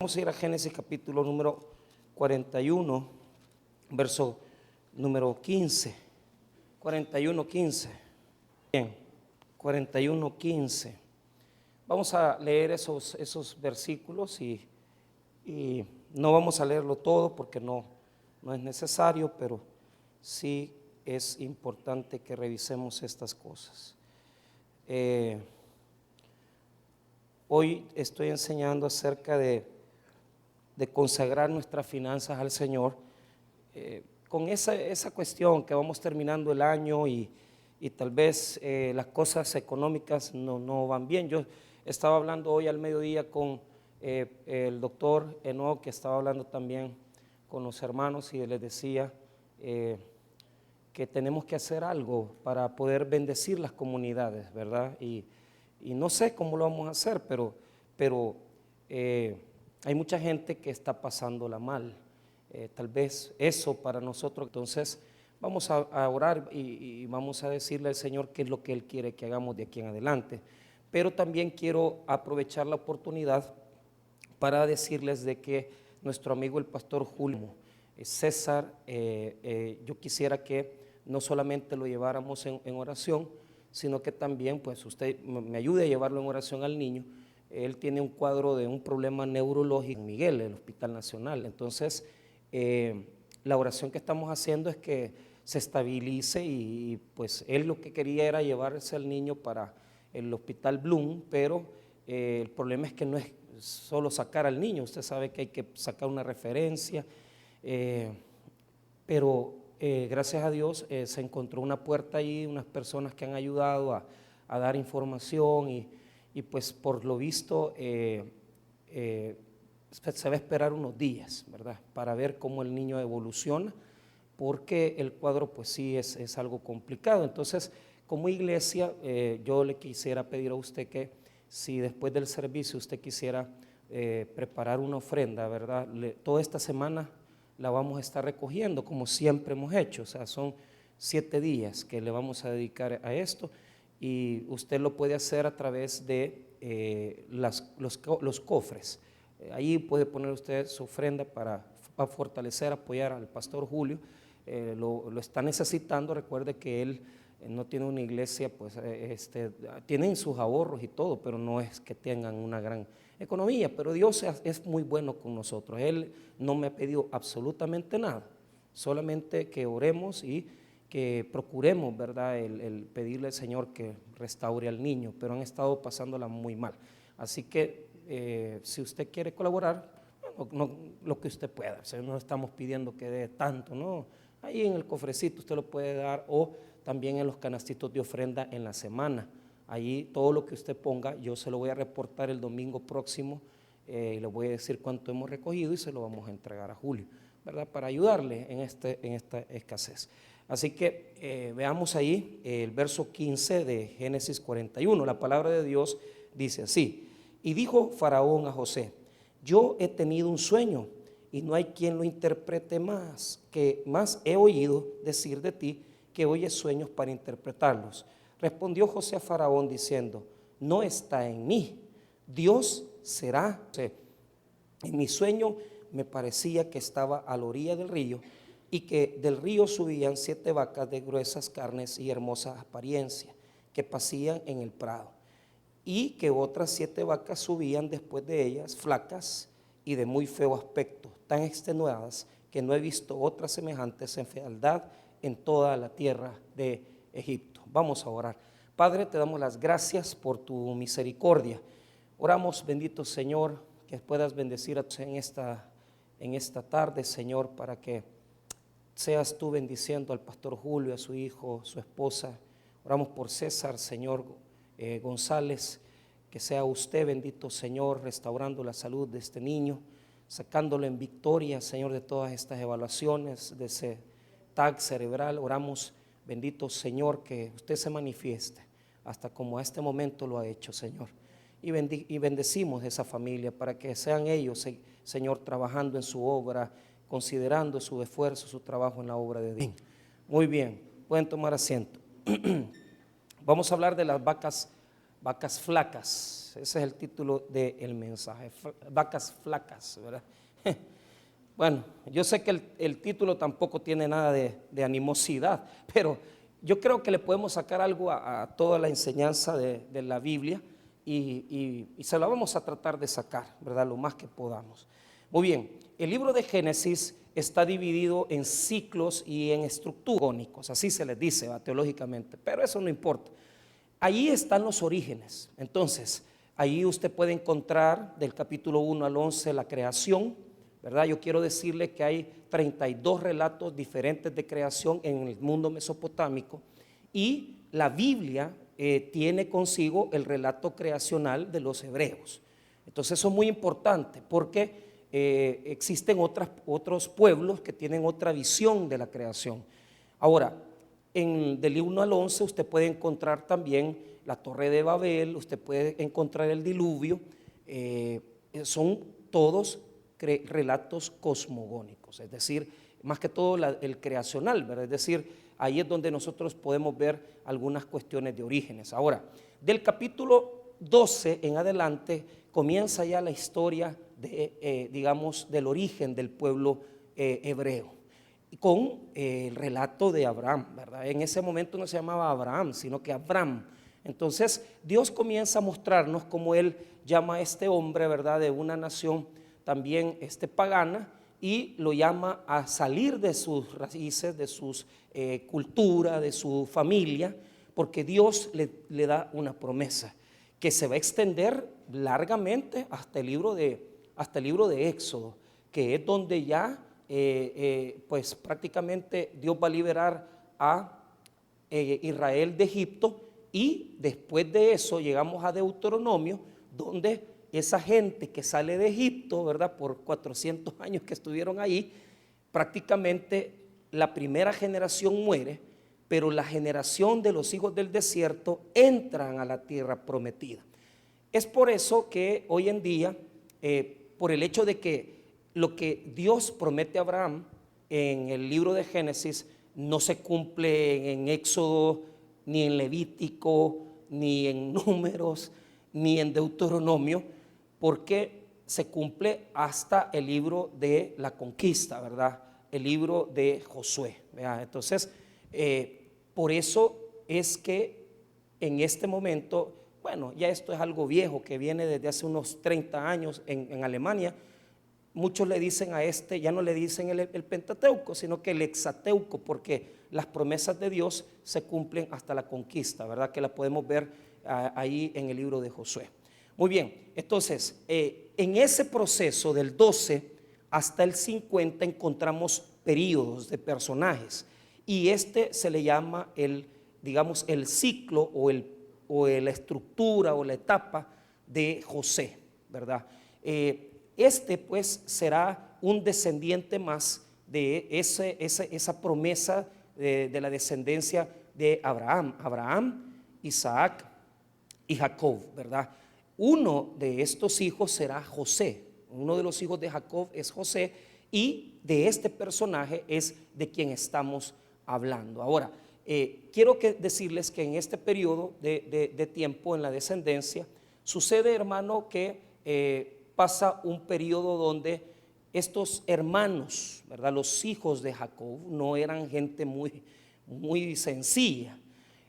Vamos a ir a Génesis capítulo número 41, verso número 15. 41:15. Bien, 41:15. Vamos a leer esos versículos y no vamos a leerlo todo porque no es necesario, pero sí es importante que revisemos estas cosas. Hoy estoy enseñando acerca de consagrar nuestras finanzas al Señor, con esa cuestión que vamos terminando el año y tal vez las cosas económicas no van bien. Yo estaba hablando hoy al mediodía con el doctor Enoch, que estaba hablando también con los hermanos, y les decía que tenemos que hacer algo para poder bendecir las comunidades, ¿verdad? Y no sé cómo lo vamos a hacer, pero hay mucha gente que está pasándola mal. Tal vez eso para nosotros. Entonces vamos a orar y vamos a decirle al Señor qué es lo que Él quiere que hagamos de aquí en adelante. Pero también quiero aprovechar la oportunidad para decirles de que nuestro amigo el pastor Julio César, yo quisiera que no solamente lo lleváramos en oración, sino que también pues usted me ayude a llevarlo en oración al niño. Él tiene un cuadro de un problema neurológico en Miguel, el Hospital Nacional. Entonces, la oración que estamos haciendo es que se estabilice y pues él lo que quería era llevarse al niño para el Hospital Bloom, pero el problema es que no es solo sacar al niño. Usted sabe que hay que sacar una referencia, pero gracias a Dios se encontró una puerta ahí, unas personas que han ayudado a dar información y pues por lo visto se va a esperar unos días, ¿verdad? Para ver cómo el niño evoluciona, porque el cuadro pues sí es algo complicado. Entonces, como iglesia, yo le quisiera pedir a usted que si después del servicio usted quisiera preparar una ofrenda, ¿verdad? Toda esta semana la vamos a estar recogiendo como siempre hemos hecho, o sea, son 7 días que le vamos a dedicar a esto. Y usted lo puede hacer a través de los cofres. Ahí puede poner usted su ofrenda para fortalecer, apoyar al pastor Julio. Lo está necesitando. Recuerde que él no tiene una iglesia, pues tienen sus ahorros y todo, pero no es que tengan una gran economía. Pero Dios es muy bueno con nosotros. Él no me ha pedido absolutamente nada, solamente que oremos y que procuremos, ¿verdad?, el pedirle al Señor que restaure al niño, pero han estado pasándola muy mal. Así que si usted quiere colaborar, lo que usted pueda, o sea, no estamos pidiendo que dé tanto, no, ahí en el cofrecito usted lo puede dar, o también en los canastitos de ofrenda en la semana. Allí todo lo que usted ponga, yo se lo voy a reportar el domingo próximo, y le voy a decir cuánto hemos recogido y se lo vamos a entregar a Julio, ¿verdad?, para ayudarle en esta escasez. Así que veamos ahí el verso 15 de Génesis 41. La palabra de Dios dice así: y dijo Faraón a José: yo he tenido un sueño y no hay quien lo interprete más, que más he oído decir de ti que oyes sueños para interpretarlos. Respondió José a Faraón diciendo: no está en mí, Dios será. En mi sueño me parecía que estaba a la orilla del río y que del río subían 7 vacas de gruesas carnes y hermosa apariencia, que pacían en el prado, y que otras 7 vacas subían después de ellas, flacas y de muy feo aspecto, tan extenuadas que no he visto otras semejantes en fealdad en toda la tierra de Egipto. Vamos a orar. Padre, te damos las gracias por tu misericordia. Oramos, bendito Señor, que puedas bendecir en esta tarde, Señor, para que seas tú bendiciendo al pastor Julio, a su hijo, su esposa. Oramos por César, Señor González, que sea usted, bendito Señor, restaurando la salud de este niño, sacándolo en victoria, Señor, de todas estas evaluaciones, de ese TAC cerebral. Oramos, bendito Señor, que usted se manifieste, hasta como a este momento lo ha hecho, Señor. Y bendecimos esa familia para que sean ellos, Señor, trabajando en su obra, considerando su esfuerzo, su trabajo en la obra de Dios. Muy bien, pueden tomar asiento. Vamos a hablar de las vacas vacas flacas. Ese es el título del mensaje, vacas flacas, ¿verdad? Bueno, yo sé que el título tampoco tiene nada de animosidad, pero yo creo que le podemos sacar algo a toda la enseñanza de la Biblia y se la vamos a tratar de sacar, ¿verdad? Lo más que podamos. Muy bien, el libro de Génesis está dividido en ciclos y en estructuras, así se les dice, ¿va? Teológicamente, pero eso no importa. Allí están los orígenes. Entonces, ahí usted puede encontrar del capítulo 1 al 11 la creación, ¿verdad? Yo quiero decirle que hay 32 relatos diferentes de creación en el mundo mesopotámico y la Biblia tiene consigo el relato creacional de los hebreos. Entonces eso es muy importante porque existen otros pueblos que tienen otra visión de la creación. Ahora, del 1 al 11 usted puede encontrar también la Torre de Babel, usted puede encontrar el diluvio, son todos relatos cosmogónicos, es decir, más que todo el creacional, ¿verdad? Es decir, ahí es donde nosotros podemos ver algunas cuestiones de orígenes. Ahora, del capítulo 12 en adelante comienza ya la historia digamos, del origen del pueblo hebreo, con el relato de Abraham, ¿verdad? En ese momento no se llamaba Abraham, sino que Abram. Entonces Dios comienza a mostrarnos cómo Él llama a este hombre, ¿verdad?, de una nación también pagana, y lo llama a salir de sus raíces, de sus cultura, de su familia, porque Dios le da una promesa que se va a extender largamente hasta el libro de Éxodo, que es donde ya pues prácticamente Dios va a liberar a Israel de Egipto, y después de eso llegamos a Deuteronomio, donde esa gente que sale de Egipto, ¿verdad?, por 400 años que estuvieron ahí, prácticamente la primera generación muere, pero la generación de los hijos del desierto entran a la tierra prometida. Es por eso que hoy en día, por el hecho de que lo que Dios promete a Abraham en el libro de Génesis no se cumple en Éxodo, ni en Levítico, ni en Números, ni en Deuteronomio, porque se cumple hasta el libro de la conquista, ¿verdad? El libro de Josué, ¿verdad? Entonces, por eso es que en este momento, bueno, ya esto es algo viejo que viene desde hace unos 30 años en Alemania. Muchos le dicen ya no le dicen el Pentateuco, sino que el Hexateuco, porque las promesas de Dios se cumplen hasta la conquista, ¿verdad? Que la podemos ver ahí en el libro de Josué. Muy bien, entonces, en ese proceso del 12 hasta el 50 encontramos periodos de personajes, y se le llama digamos, el ciclo o la estructura o la etapa de José, ¿verdad? Pues será un descendiente más de esa promesa de la descendencia de Abraham, Isaac y Jacob, ¿verdad? Uno de estos hijos será José, uno de los hijos de Jacob es José, y de este personaje es de quien estamos hablando. Ahora, quiero decirles que en este periodo de tiempo en la descendencia sucede, hermano, que pasa un periodo donde estos hermanos, ¿verdad?, los hijos de Jacob, no eran gente muy sencilla.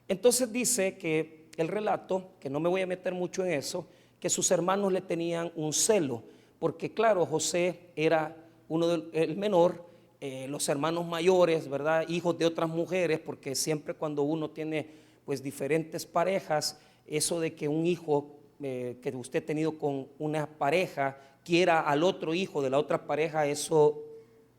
Entonces dice que el relato, que no me voy a meter mucho en eso, que sus hermanos le tenían un celo, porque claro, José era el menor, los hermanos mayores, ¿verdad?, hijos de otras mujeres, porque siempre cuando uno tiene pues diferentes parejas, eso de que un hijo que usted ha tenido con una pareja quiera al otro hijo de la otra pareja, eso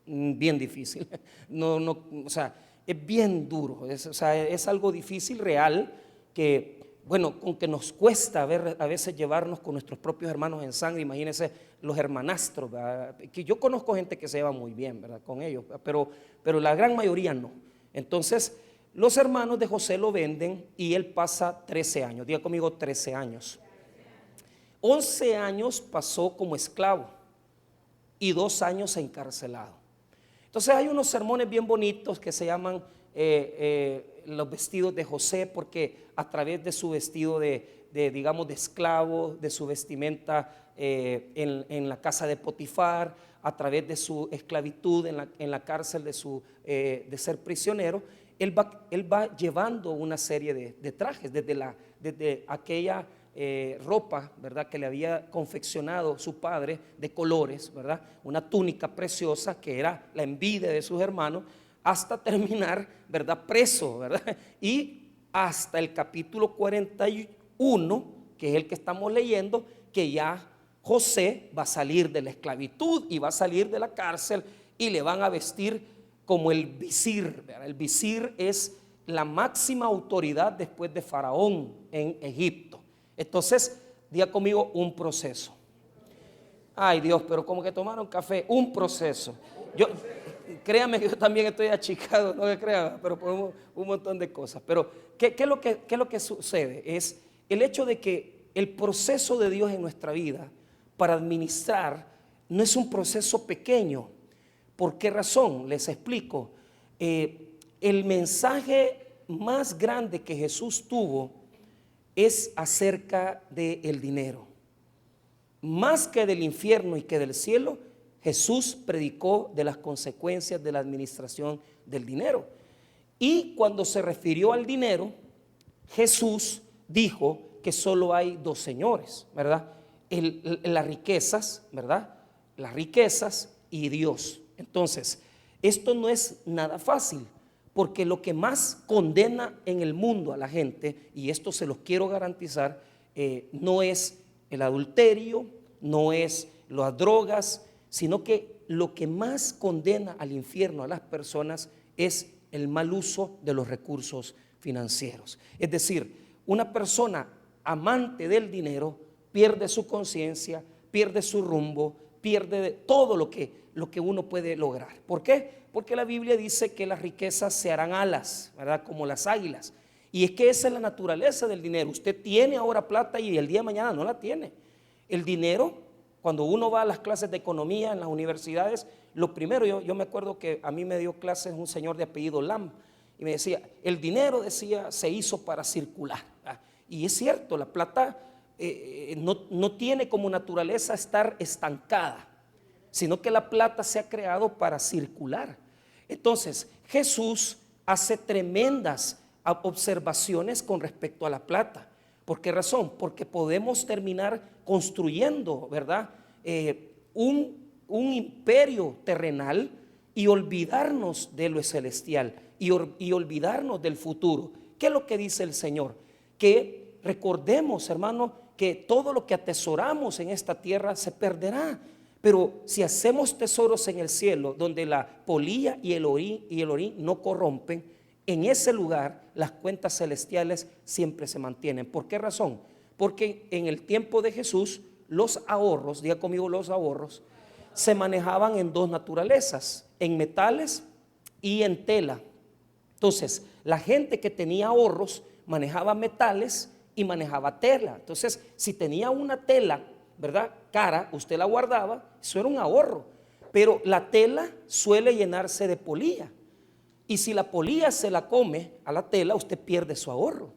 bien difícil. O sea, es bien duro, es algo difícil, real, que bueno, aunque nos cuesta a veces llevarnos con nuestros propios hermanos en sangre. Imagínense los hermanastros, ¿verdad? Que yo conozco gente que se lleva muy bien, ¿verdad?, con ellos, pero la gran mayoría no. Entonces los hermanos de José lo venden y él pasa 13 años, diga conmigo 13 años. 11 años pasó como esclavo y 2 años encarcelado. Entonces hay unos sermones bien bonitos que se llaman los vestidos de José, porque a través de su vestido de digamos, de esclavo, de su vestimenta en la casa de Potifar, a través de su esclavitud en la cárcel de ser prisionero. Él va llevando una serie de trajes, desde aquella ropa, ¿verdad?, que le había confeccionado su padre de colores, ¿verdad?, una túnica preciosa que era la envidia de sus hermanos, hasta terminar, ¿verdad?, preso, ¿verdad? Y hasta el capítulo 41, que es el que estamos leyendo, que ya José va a salir de la esclavitud y va a salir de la cárcel y le van a vestir como el visir, ¿verdad? El visir es la máxima autoridad después de Faraón en Egipto. Entonces, diga conmigo, un proceso. Ay Dios, pero como que tomaron café, un proceso. Créame que yo también estoy achicado, no me crean, pero por un montón de cosas. Pero, ¿qué es lo que sucede? Es el hecho de que el proceso de Dios en nuestra vida para administrar no es un proceso pequeño. ¿Por qué razón? Les explico. El mensaje más grande que Jesús tuvo es acerca del dinero. Más que del infierno y que del cielo, Jesús predicó de las consecuencias de la administración del dinero. Y cuando se refirió al dinero, Jesús dijo que solo hay dos señores, ¿verdad? Las riquezas, ¿verdad? Las riquezas y Dios. Entonces, esto no es nada fácil, porque lo que más condena en el mundo a la gente, y esto se los quiero garantizar, no es el adulterio, no es las drogas, sino que lo que más condena al infierno a las personas es el mal uso de los recursos financieros. Es decir, una persona amante del dinero pierde su conciencia, pierde su rumbo, pierde todo lo que uno puede lograr. ¿Por qué? Porque la Biblia dice que las riquezas se harán alas, ¿verdad?, como las águilas. Y es que esa es la naturaleza del dinero. Usted tiene ahora plata y el día de mañana no la tiene. El dinero, cuando uno va a las clases de economía en las universidades, lo primero, yo me acuerdo que a mí me dio clases un señor de apellido Lam, y me decía, el dinero, decía, se hizo para circular. Y es cierto, la plata no tiene como naturaleza estar estancada, sino que la plata se ha creado para circular. Entonces, Jesús hace tremendas observaciones con respecto a la plata. ¿Por qué razón? Porque podemos terminar construyendo, ¿verdad?, un imperio terrenal y olvidarnos de lo celestial y olvidarnos del futuro. ¿Qué es lo que dice el Señor? Que recordemos, hermano, que todo lo que atesoramos en esta tierra se perderá. Pero si hacemos tesoros en el cielo, donde la polilla y el orín no corrompen, en ese lugar las cuentas celestiales siempre se mantienen. ¿Por qué razón? Porque en el tiempo de Jesús los ahorros, diga conmigo, los ahorros se manejaban en dos naturalezas, en metales y en tela. Entonces, la gente que tenía ahorros manejaba metales y manejaba tela. Entonces, si tenía una tela, ¿verdad?, cara, usted la guardaba, eso era un ahorro. Pero la tela suele llenarse de polilla, y si la polilla se la come a la tela, usted pierde su ahorro.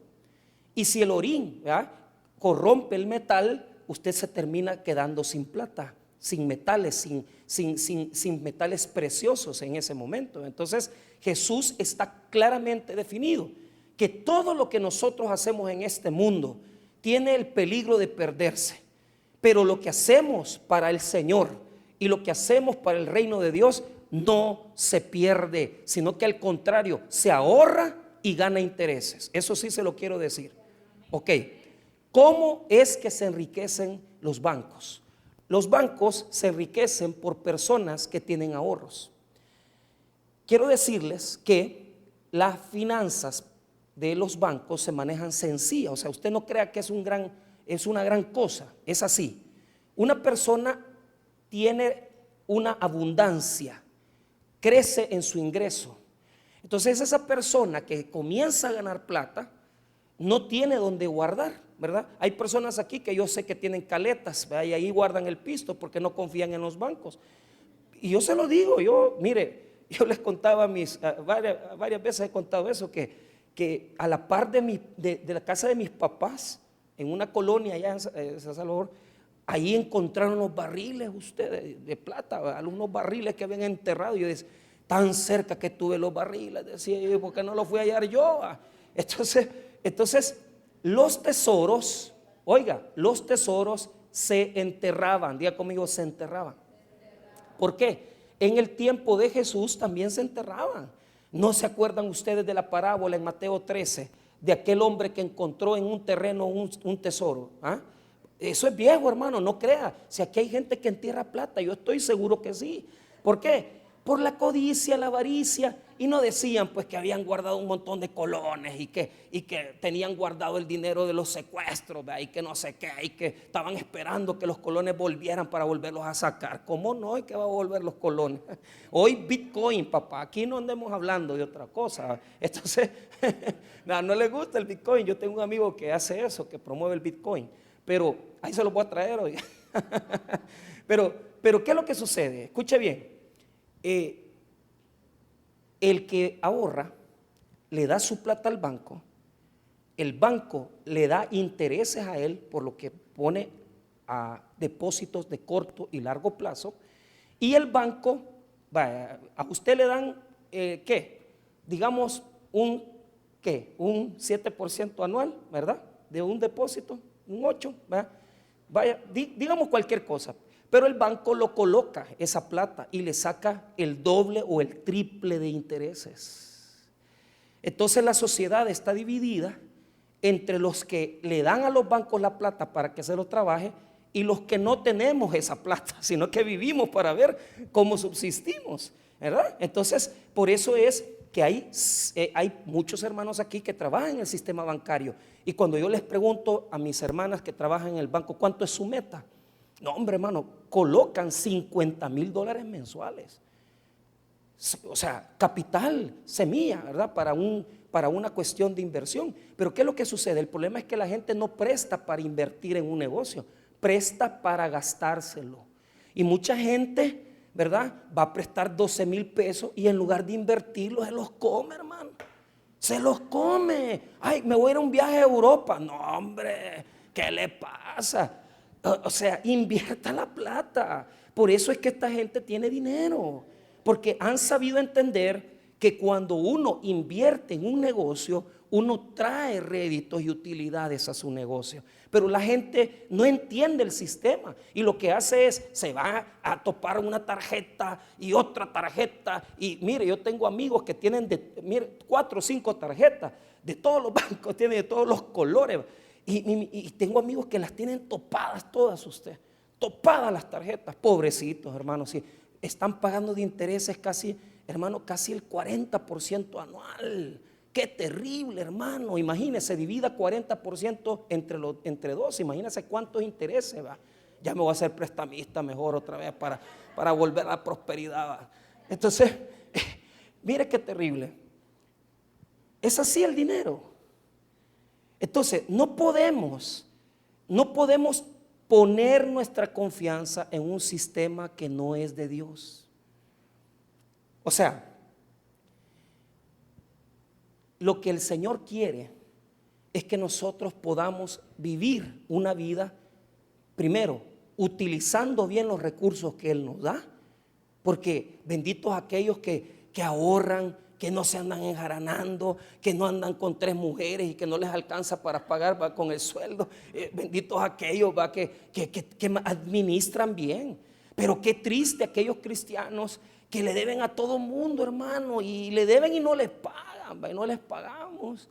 Y si el orín, ¿verdad?, corrompe el metal, usted se termina quedando sin plata, sin metales, sin metales preciosos en ese momento. Entonces Jesús está claramente definido que todo lo que nosotros hacemos en este mundo tiene el peligro de perderse, pero lo que hacemos para el Señor y lo que hacemos para el reino de Dios no se pierde, sino que al contrario, se ahorra y gana intereses. Eso sí se lo quiero decir. Ok, ¿cómo es que se enriquecen los bancos? Los bancos se enriquecen por personas que tienen ahorros. Quiero decirles que las finanzas de los bancos se manejan sencillas. O sea, usted no crea que es una gran cosa. Es así. Una persona tiene una abundancia, crece en su ingreso. Entonces esa persona que comienza a ganar plata no tiene donde guardar, ¿verdad? Hay personas aquí que yo sé que tienen caletas, ¿verdad?, y ahí guardan el pisto porque no confían en los bancos. Y yo se lo digo, mire, yo les contaba varias veces he contado eso, que a la par de la casa de mis papás en una colonia allá en San Salvador. Ahí encontraron los barriles ustedes de plata, algunos barriles que habían enterrado. Y yo decía, tan cerca que tuve los barriles, decía yo, ¿por qué no los fui a hallar yo? Entonces los tesoros, oiga, los tesoros se enterraban. Diga conmigo, se enterraban. ¿Por qué? En el tiempo de Jesús también se enterraban. ¿No se acuerdan ustedes de la parábola en Mateo 13 de aquel hombre que encontró en un terreno un tesoro? ¿Ah? Eso es viejo, hermano, no crea. Si aquí hay gente que entierra plata, yo estoy seguro que sí. ¿Por qué? Por la codicia, la avaricia. Y no decían pues que habían guardado un montón de colones y que tenían guardado el dinero de los secuestros, ¿verdad? Y que no sé qué, y que estaban esperando que los colones volvieran para volverlos a sacar. ¿Cómo no? ¿Y que va a volver los colones? Hoy Bitcoin, papá, aquí no andemos hablando de otra cosa. Entonces, no le gusta el Bitcoin. Yo tengo un amigo que hace eso, que promueve el Bitcoin. Pero ahí se lo voy a traer hoy. pero ¿qué es lo que sucede? Escuche bien. El que ahorra le da su plata al banco, el banco le da intereses a él por lo que pone a depósitos de corto y largo plazo, y el banco, a usted le dan, ¿qué? Digamos un 7% anual, ¿verdad? De un depósito, un 8%, ¿verdad? Digamos cualquier cosa. Pero el banco lo coloca esa plata y le saca el doble o el triple de intereses. Entonces la sociedad está dividida entre los que le dan a los bancos la plata para que se lo trabaje y los que no tenemos esa plata, sino que vivimos para ver cómo subsistimos, ¿verdad? Entonces, por eso es que hay muchos hermanos aquí que trabajan en el sistema bancario. Y cuando yo les pregunto a mis hermanas que trabajan en el banco, ¿cuánto es su meta? No, hombre, hermano, colocan $50,000 mensuales. O sea, capital, semilla, ¿verdad? Para una cuestión de inversión. Pero ¿qué es lo que sucede? El problema es que la gente no presta para invertir en un negocio, presta para gastárselo. Y mucha gente, ¿verdad? Va a prestar 12,000 pesos y en lugar de invertirlos, se los come, hermano. Se los come. Ay, me voy a ir a un viaje a Europa. No, hombre, ¿qué le pasa? O sea, invierta la plata. Por eso es que esta gente tiene dinero, porque han sabido entender que cuando uno invierte en un negocio, uno trae réditos y utilidades a su negocio. Pero la gente no entiende el sistema y lo que hace es, se va a topar una tarjeta y otra tarjeta. Y mire, yo tengo amigos que tienen 4 o 5 tarjetas de todos los bancos, tienen de todos los colores. Y tengo amigos que las tienen topadas todas usted, topadas las tarjetas, pobrecitos hermanos, sí, están pagando de intereses casi, hermano, casi el 40% anual. Qué terrible, hermano. Imagínese, divida 40% entre dos, imagínese cuántos intereses va. Ya me voy a hacer prestamista mejor otra vez para volver a la prosperidad, va. Entonces, mire qué terrible. Es así el dinero. Entonces, no podemos poner nuestra confianza en un sistema que no es de Dios. O sea, lo que el Señor quiere es que nosotros podamos vivir una vida, primero, utilizando bien los recursos que Él nos da, porque benditos aquellos que ahorran, que no se andan enjaranando, que no andan con 3 mujeres y que no les alcanza para pagar con el sueldo. Benditos aquellos que administran bien. Pero qué triste aquellos cristianos que le deben a todo mundo, hermano, y le deben y no les pagan, y no les pagamos.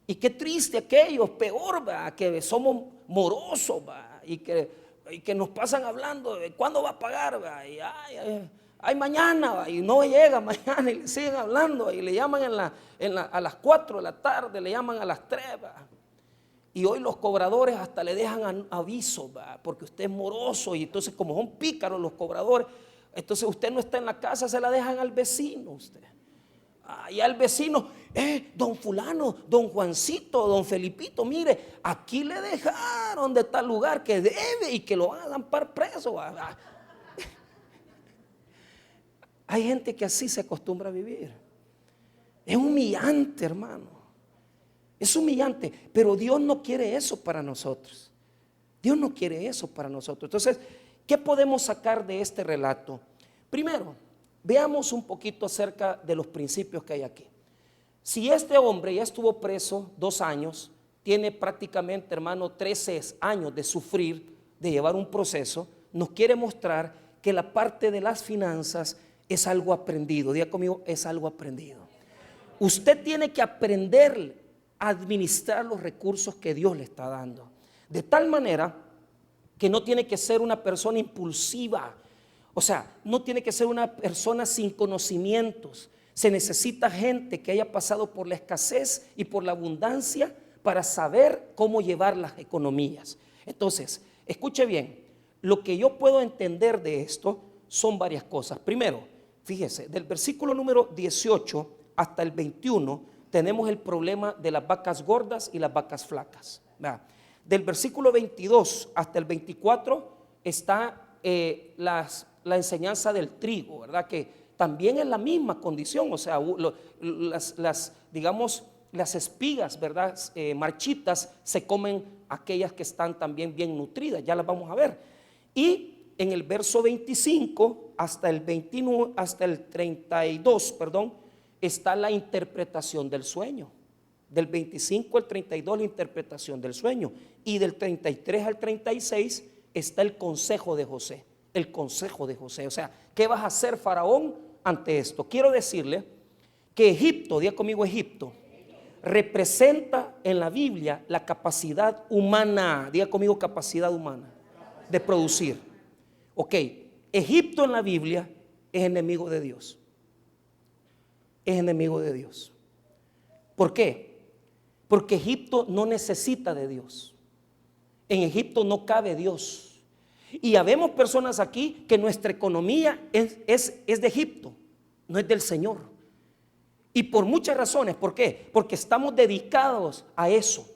Y qué triste aquellos, peor, que somos morosos, y que nos pasan hablando de cuándo va a pagar, y ay, mañana, y no llega mañana y le siguen hablando y le llaman a las 4 de la tarde, le llaman a las 3, y hoy los cobradores hasta le dejan aviso, porque usted es moroso, y entonces como son pícaros los cobradores, entonces usted no está en la casa, se la dejan al vecino usted. Y al vecino, don fulano, don Juancito, don Felipito, mire, aquí le dejaron de tal lugar que debe y que lo van a lampar preso. Hay gente que así se acostumbra a vivir. Es humillante, hermano. Es humillante, pero Dios no quiere eso para nosotros. Dios no quiere eso para nosotros. Entonces, ¿qué podemos sacar de este relato? Primero, veamos un poquito acerca de los principios que hay aquí. Si este hombre ya estuvo preso 2 años, tiene prácticamente, hermano, 13 años de sufrir, de llevar un proceso, nos quiere mostrar que la parte de las finanzas es algo aprendido. Diga conmigo, es algo aprendido. Usted tiene que aprender a administrar los recursos que Dios le está dando, de tal manera que no tiene que ser una persona impulsiva. O sea, no tiene que ser una persona sin conocimientos. Se necesita gente que haya pasado por la escasez y por la abundancia para saber cómo llevar las economías. Entonces, escuche bien, lo que yo puedo entender de esto son varias cosas. Primero, fíjese, del versículo número 18 hasta el 21 tenemos el problema de las vacas gordas y las vacas flacas. Del versículo 22 hasta el 24 está la enseñanza del trigo, ¿verdad? Que también es la misma condición, o sea, digamos, las espigas, ¿verdad? Marchitas se comen aquellas que están también bien nutridas, ya las vamos a ver. Y en el verso 25 hasta el 29, hasta el 32, está la interpretación del sueño. Del 25 al 32 la interpretación del sueño, y del 33 al 36 está el consejo de José. El consejo de José, o sea, ¿qué vas a hacer, Faraón, ante esto? Quiero decirle que Egipto, diga conmigo Egipto, representa en la Biblia la capacidad humana, diga conmigo capacidad humana de producir. Ok, Egipto en la Biblia es enemigo de Dios. Es enemigo de Dios. ¿Por qué? Porque Egipto no necesita de Dios. En Egipto no cabe Dios. Y habemos personas aquí que nuestra economía es de Egipto, no es del Señor. Y por muchas razones. ¿Por qué? Porque estamos dedicados a eso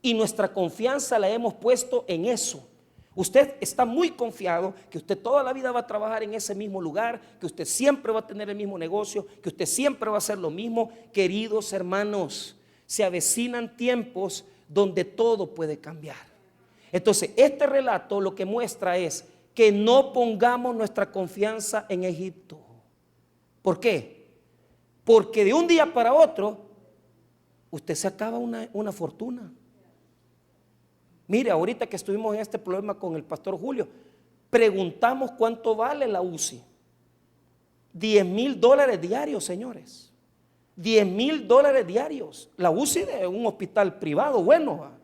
y nuestra confianza la hemos puesto en eso. Usted está muy confiado que usted toda la vida va a trabajar en ese mismo lugar, que usted siempre va a tener el mismo negocio, que usted siempre va a hacer lo mismo. Queridos hermanos, se avecinan tiempos donde todo puede cambiar. Entonces, este relato lo que muestra es que no pongamos nuestra confianza en Egipto. ¿Por qué? Porque de un día para otro usted se acaba una fortuna. Mire, ahorita que estuvimos en este problema con el pastor Julio, preguntamos cuánto vale la UCI. $10,000 diarios, señores. $10,000 diarios. La UCI de un hospital privado, bueno.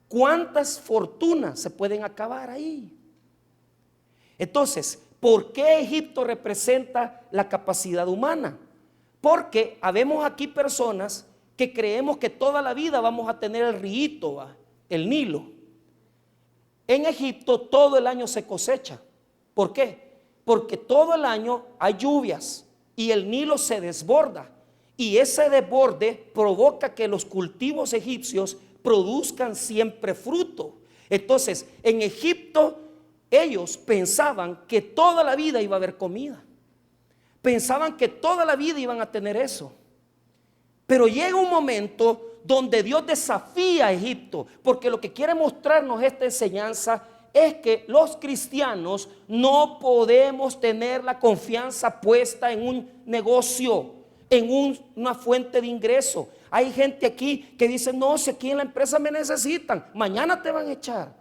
¿Cuántas fortunas se pueden acabar ahí? Entonces, ¿por qué Egipto representa la capacidad humana? Porque habemos aquí personas que creemos que toda la vida vamos a tener el río, el Nilo. En Egipto todo el año se cosecha. ¿Por qué? Porque todo el año hay lluvias y el Nilo se desborda. Y ese desborde provoca que los cultivos egipcios produzcan siempre fruto. Entonces, en Egipto ellos pensaban que toda la vida iba a haber comida. Pensaban que toda la vida iban a tener eso. Pero llega un momento donde Dios desafía a Egipto, porque lo que quiere mostrarnos esta enseñanza es que los cristianos no podemos tener la confianza puesta en un negocio, en una fuente de ingreso. Hay gente aquí que dice, no, si aquí en la empresa me necesitan, mañana te van a echar.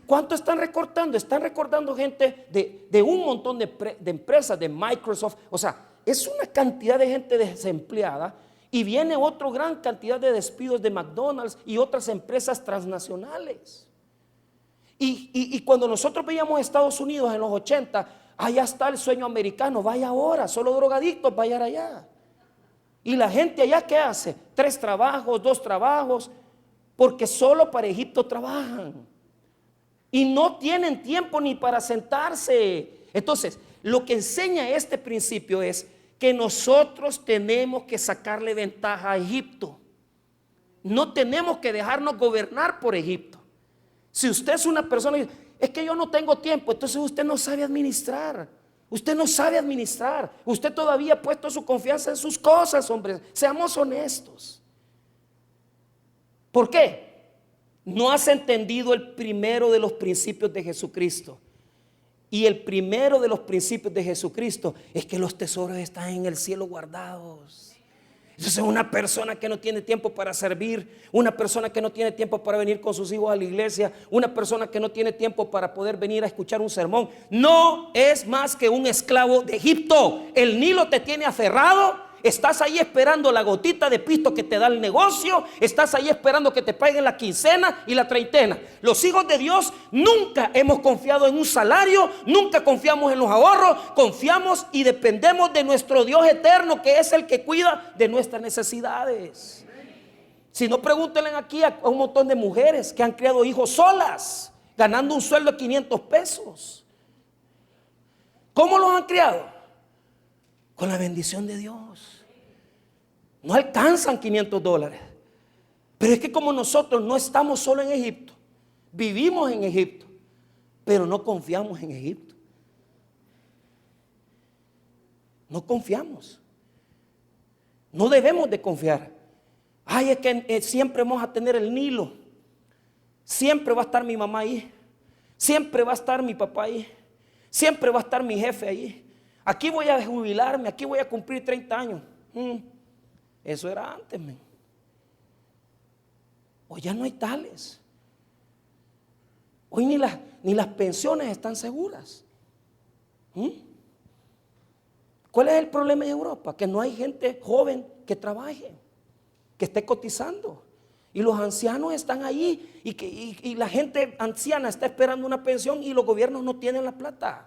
¿Cuánto están recortando? Están recortando gente de un montón de empresas, de Microsoft. O sea, es una cantidad de gente desempleada. Y viene otra gran cantidad de despidos de McDonald's y otras empresas transnacionales. Y cuando nosotros veíamos Estados Unidos en los 80, allá está el sueño americano, vaya ahora, solo drogadictos vayan allá. Y la gente allá, ¿qué hace? 3 trabajos, 2 trabajos, porque solo para Egipto trabajan. Y no tienen tiempo ni para sentarse. Entonces, lo que enseña este principio es que nosotros tenemos que sacarle ventaja a Egipto. No tenemos que dejarnos gobernar por Egipto. Si usted es una persona que dice, es que yo no tengo tiempo, entonces usted no sabe administrar. Usted no sabe administrar. Usted todavía ha puesto su confianza en sus cosas, hombres. Seamos honestos. ¿Por qué? No has entendido el primero de los principios de Jesucristo. Y el primero de los principios de Jesucristo es que los tesoros están en el cielo guardados. Entonces una persona que no tiene tiempo para servir, una persona que no tiene tiempo para venir con sus hijos a la iglesia, una persona que no tiene tiempo para poder venir a escuchar un sermón, no es más que un esclavo de Egipto. El Nilo te tiene aferrado. Estás ahí esperando la gotita de pisto que te da el negocio. Estás ahí esperando que te paguen la quincena y la treintena. Los hijos de Dios nunca hemos confiado en un salario, nunca confiamos en los ahorros. Confiamos y dependemos de nuestro Dios eterno, que es el que cuida de nuestras necesidades. Si no, pregúntenle aquí a un montón de mujeres que han criado hijos solas, ganando un sueldo de 500 pesos. ¿Cómo los han criado? Con la bendición de Dios. No alcanzan $500. Pero es que como nosotros no estamos solo en Egipto, vivimos en Egipto, pero no confiamos en Egipto. No confiamos. No debemos de confiar. Ay, es que siempre vamos a tener el Nilo. Siempre va a estar mi mamá ahí. Siempre va a estar mi papá ahí. Siempre va a estar mi jefe ahí. Aquí voy a jubilarme, aquí voy a cumplir 30 años. Eso era antes, man. Hoy ya no hay tales. Hoy ni las pensiones están seguras. ¿Cuál es el problema en Europa? Que no hay gente joven que trabaje, que esté cotizando. Y los ancianos están ahí y la gente anciana está esperando una pensión y los gobiernos no tienen la plata.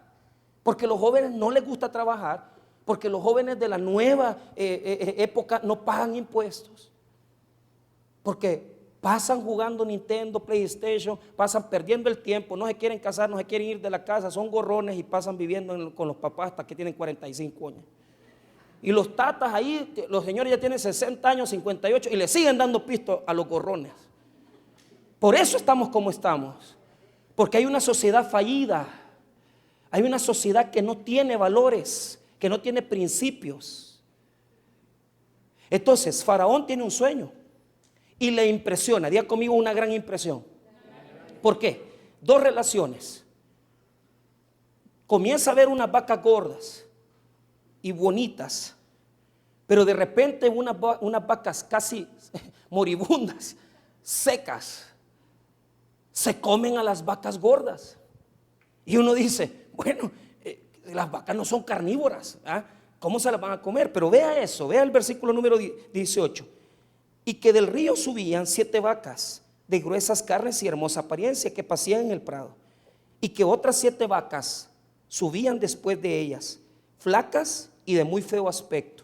Porque los jóvenes no les gusta trabajar, porque los jóvenes de la nueva época no pagan impuestos, porque pasan jugando Nintendo, PlayStation, pasan perdiendo el tiempo, no se quieren casar, no se quieren ir de la casa, son gorrones y pasan viviendo con los papás hasta que tienen 45 años. Y los tatas ahí, los señores ya tienen 60 años, 58 y le siguen dando pisto a los gorrones. Por eso estamos como estamos, porque hay una sociedad fallida. Hay una sociedad que no tiene valores, que no tiene principios. Entonces, Faraón tiene un sueño y le impresiona. Diga conmigo, una gran impresión. ¿Por qué? Dos relaciones. Comienza a ver unas vacas gordas y bonitas, pero de repente unas vacas casi moribundas, secas, se comen a las vacas gordas. Y uno dice, bueno, las vacas no son carnívoras, ¿ah? ¿Cómo se las van a comer? Pero vea eso, vea el versículo número 18. Y que del río subían 7 vacas de gruesas carnes y hermosa apariencia que pasían en el prado. Y que otras 7 vacas subían después de ellas, flacas y de muy feo aspecto.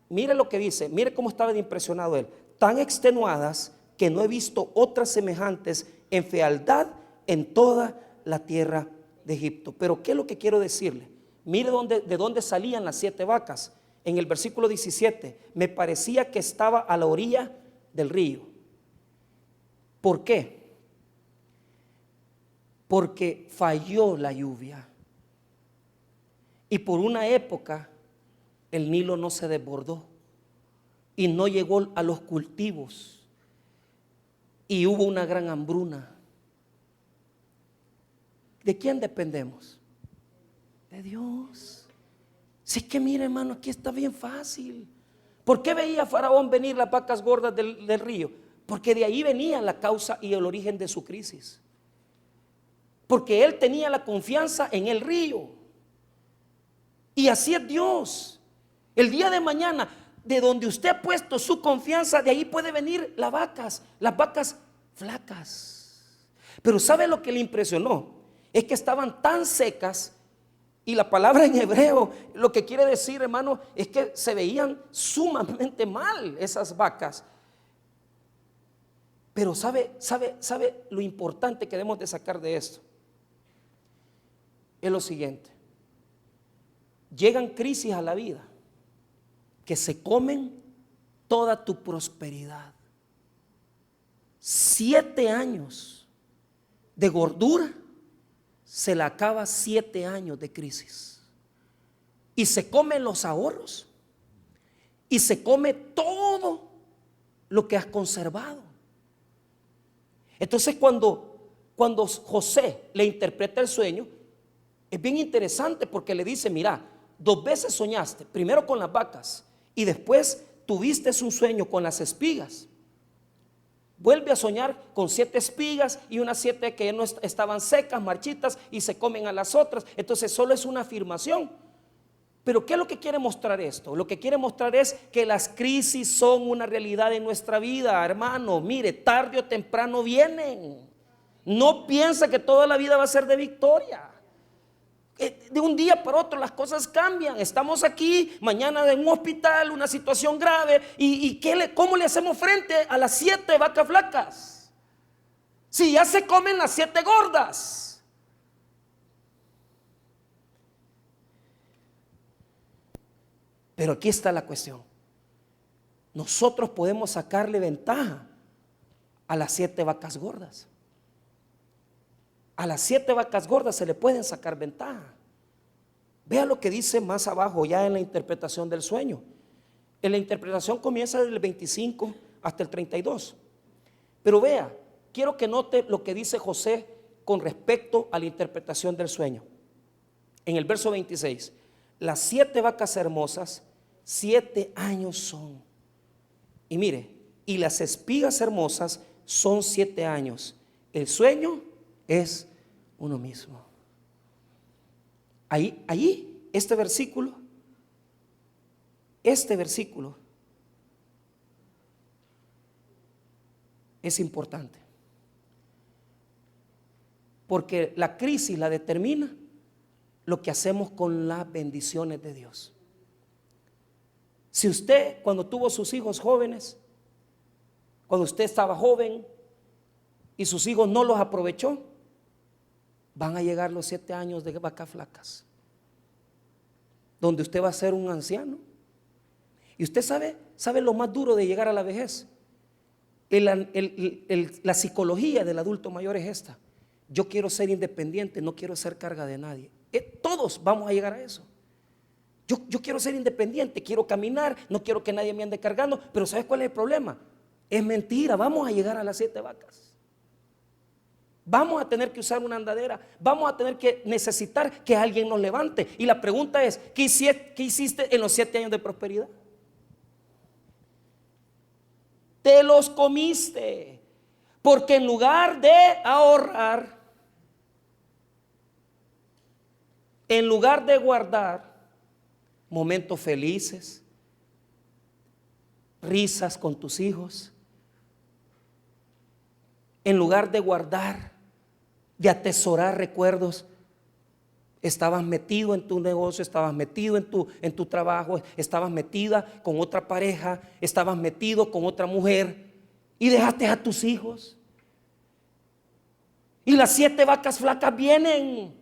Mire lo que dice, mire cómo estaba de impresionado él. Tan extenuadas que no he visto otras semejantes en fealdad en toda la tierra de Egipto. Pero ¿qué es lo que quiero decirle? Mire de dónde salían las 7 vacas. En el versículo 17, me parecía que estaba a la orilla del río. ¿Por qué? Porque falló la lluvia. Y por una época el Nilo no se desbordó y no llegó a los cultivos y hubo una gran hambruna. ¿De quién dependemos? De Dios. Si es que mire, hermano, aquí está bien fácil. ¿Por qué veía Faraón venir las vacas gordas del río? Porque de ahí venía la causa y el origen de su crisis. Porque él tenía la confianza en el río. Y así es Dios. El día de mañana, de donde usted ha puesto su confianza, de ahí puede venir las vacas flacas. Pero ¿sabe lo que le impresionó? Es que estaban tan secas, y la palabra en hebreo lo que quiere decir, hermano, es que se veían sumamente mal esas vacas. Pero ¿sabe lo importante que debemos de sacar de esto? Es lo siguiente: llegan crisis a la vida que se comen toda tu prosperidad. 7 años de gordura se la acaba 7 años de crisis. y se come los ahorros y se come todo lo que has conservado. Entonces cuando José le interpreta el sueño, es bien interesante porque le dice: mira, 2 veces soñaste, primero con las vacas y después tuviste un sueño con las espigas. Vuelve a soñar con 7 espigas y unas 7 que no estaban secas, marchitas, y se comen a las otras. Entonces solo es una afirmación. Pero ¿qué es lo que quiere mostrar esto? Lo que quiere mostrar es que las crisis son una realidad en nuestra vida, hermano. Mire, tarde o temprano vienen. No piensa que toda la vida va a ser de victoria. De un día para otro las cosas cambian. Estamos aquí, mañana en un hospital, una situación grave. ¿Y cómo le hacemos frente a las 7 vacas flacas? Si ya se comen las 7 gordas. Pero aquí está la cuestión. Nosotros podemos sacarle ventaja a las 7 vacas gordas. A las 7 vacas gordas se le pueden sacar ventaja. Vea lo que dice más abajo ya en la interpretación del sueño. En la interpretación comienza del 25 hasta el 32. Pero vea, quiero que note lo que dice José con respecto a la interpretación del sueño. En el verso 26, las 7 vacas hermosas, 7 años son. Y mire, y las espigas hermosas son 7 años. El sueño es uno mismo. Ahí, este versículo es importante. Porque la crisis la determina lo que hacemos con las bendiciones de Dios. Si usted, cuando tuvo sus hijos jóvenes, cuando usted estaba joven y sus hijos no los aprovechó, van a llegar los 7 años de vacas flacas, donde usted va a ser un anciano. Y usted sabe lo más duro de llegar a la vejez. La psicología del adulto mayor es esta: yo quiero ser independiente, no quiero ser carga de nadie. Todos vamos a llegar a eso. Yo quiero ser independiente, quiero caminar, no quiero que nadie me ande cargando. Pero ¿sabes cuál es el problema? Es mentira, vamos a llegar a las 7 vacas. Vamos a tener que usar una andadera, vamos a tener que necesitar que alguien nos levante. Y la pregunta es: ¿qué hiciste en los 7 años de prosperidad? Te los comiste, porque en lugar de ahorrar, en lugar de guardar momentos felices, risas con tus hijos, en lugar de guardar, de atesorar recuerdos, estabas metido en tu negocio, estabas metido en tu trabajo, estabas metida con otra pareja, estabas metido con otra mujer y dejaste a tus hijos. Y las 7 vacas flacas vienen,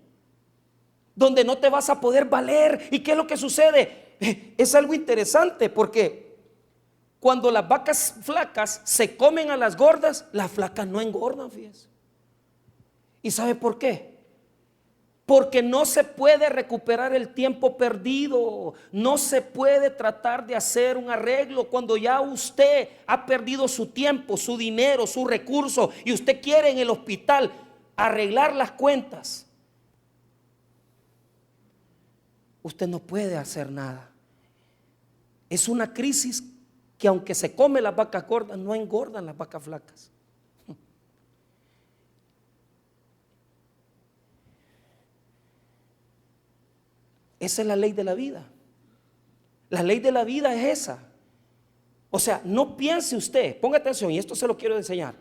donde no te vas a poder valer. ¿Y qué es lo que sucede? Es algo interesante, porque cuando las vacas flacas se comen a las gordas, las flacas no engordan, fíjese. ¿Y sabe por qué? Porque no se puede recuperar el tiempo perdido. No se puede tratar de hacer un arreglo cuando ya usted ha perdido su tiempo, su dinero, su recurso, y usted quiere en el hospital arreglar las cuentas. Usted no puede hacer nada. Es una crisis que, aunque se come las vacas gordas, no engordan las vacas flacas. Esa es la ley de la vida. La ley de la vida es esa. O sea, no piense usted, ponga atención, y esto se lo quiero enseñar,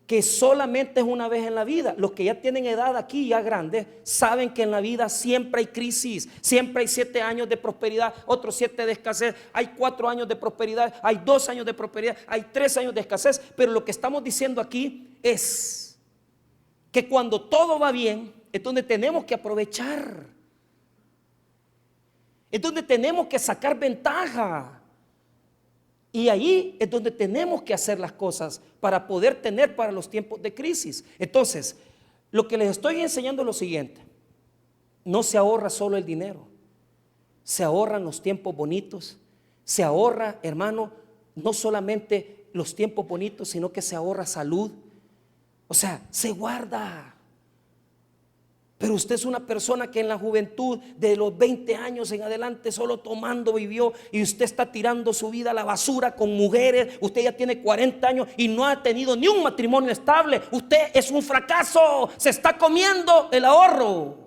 que solamente es una vez en la vida. Los que ya tienen edad aquí, ya grandes, saben que en la vida siempre hay crisis, siempre hay 7 años de prosperidad, otros 7 de escasez, hay 4 años de prosperidad, hay 2 años de prosperidad, hay 3 años de escasez. Pero lo que estamos diciendo aquí es que cuando todo va bien, es donde tenemos que aprovechar, es donde tenemos que sacar ventaja. Y ahí es donde tenemos que hacer las cosas para poder tener para los tiempos de crisis. Entonces, lo que les estoy enseñando es lo siguiente: no se ahorra solo el dinero, se ahorran los tiempos bonitos, se ahorra, hermano, no solamente los tiempos bonitos, sino que se ahorra salud. O sea, se guarda. Pero usted es una persona que en la juventud, de los 20 años en adelante, solo tomando vivió, y usted está tirando su vida a la basura con mujeres. Usted ya tiene 40 años y no ha tenido ni un matrimonio estable. Usted es un fracaso, se está comiendo el ahorro.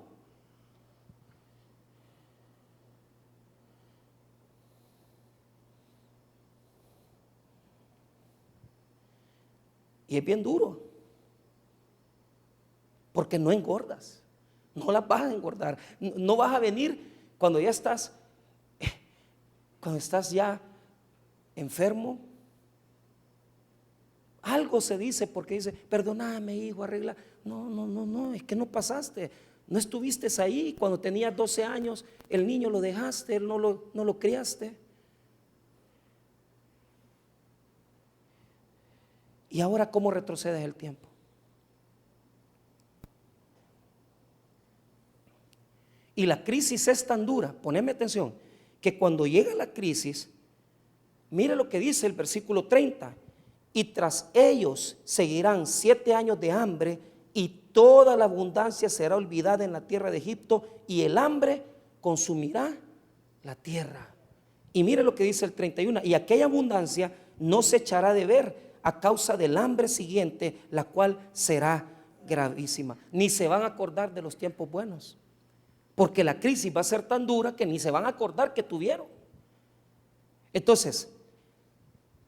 Y es bien duro, porque no engordas. No las vas a engordar. No vas a venir cuando ya estás ya enfermo. Algo se dice porque dice, perdóname, hijo, arregla. No, es que no pasaste. No estuviste ahí cuando tenías 12 años. El niño lo dejaste, no lo criaste. Y ahora, ¿cómo retrocedes el tiempo? Y la crisis es tan dura, ponedme atención, que cuando llega la crisis, mire lo que dice el versículo 30, y tras ellos seguirán 7 años de hambre, y toda la abundancia será olvidada en la tierra de Egipto, y el hambre consumirá la tierra. Y mire lo que dice el 31, y aquella abundancia no se echará de ver a causa del hambre siguiente, la cual será gravísima. Ni se van a acordar de los tiempos buenos, porque la crisis va a ser tan dura que ni se van a acordar que tuvieron. Entonces,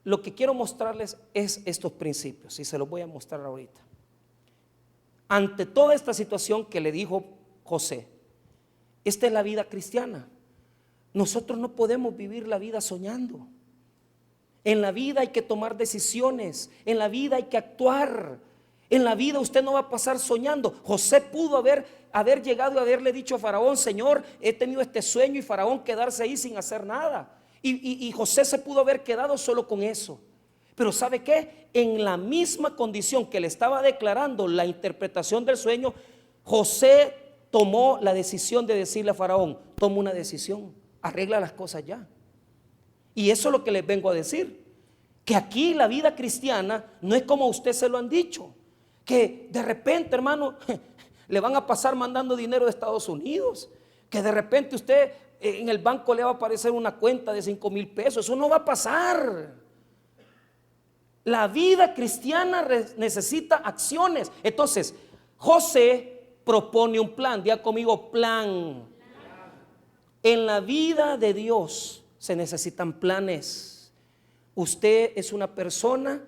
lo que quiero mostrarles es estos principios, y se los voy a mostrar ahorita. Ante toda esta situación que le dijo José, esta es la vida cristiana. Nosotros no podemos vivir la vida soñando. En la vida hay que tomar decisiones, en la vida hay que actuar. En la vida usted no va a pasar soñando. José pudo haber llegado y haberle dicho a Faraón, Señor, he tenido este sueño, y Faraón quedarse ahí sin hacer nada. Y José se pudo haber quedado solo con eso. Pero ¿sabe qué? En la misma condición que le estaba declarando la interpretación del sueño, José tomó la decisión de decirle a Faraón, toma una decisión, arregla las cosas ya. Y eso es lo que les vengo a decir, que aquí la vida cristiana no es como a usted se lo han dicho, que de repente, hermano, le van a pasar mandando dinero de Estados Unidos, que de repente usted en el banco le va a aparecer una cuenta de 5,000 pesos. Eso no va a pasar. La vida cristiana necesita acciones. Entonces, José propone un plan. Diga conmigo, plan. En la vida de Dios se necesitan planes. Usted es una persona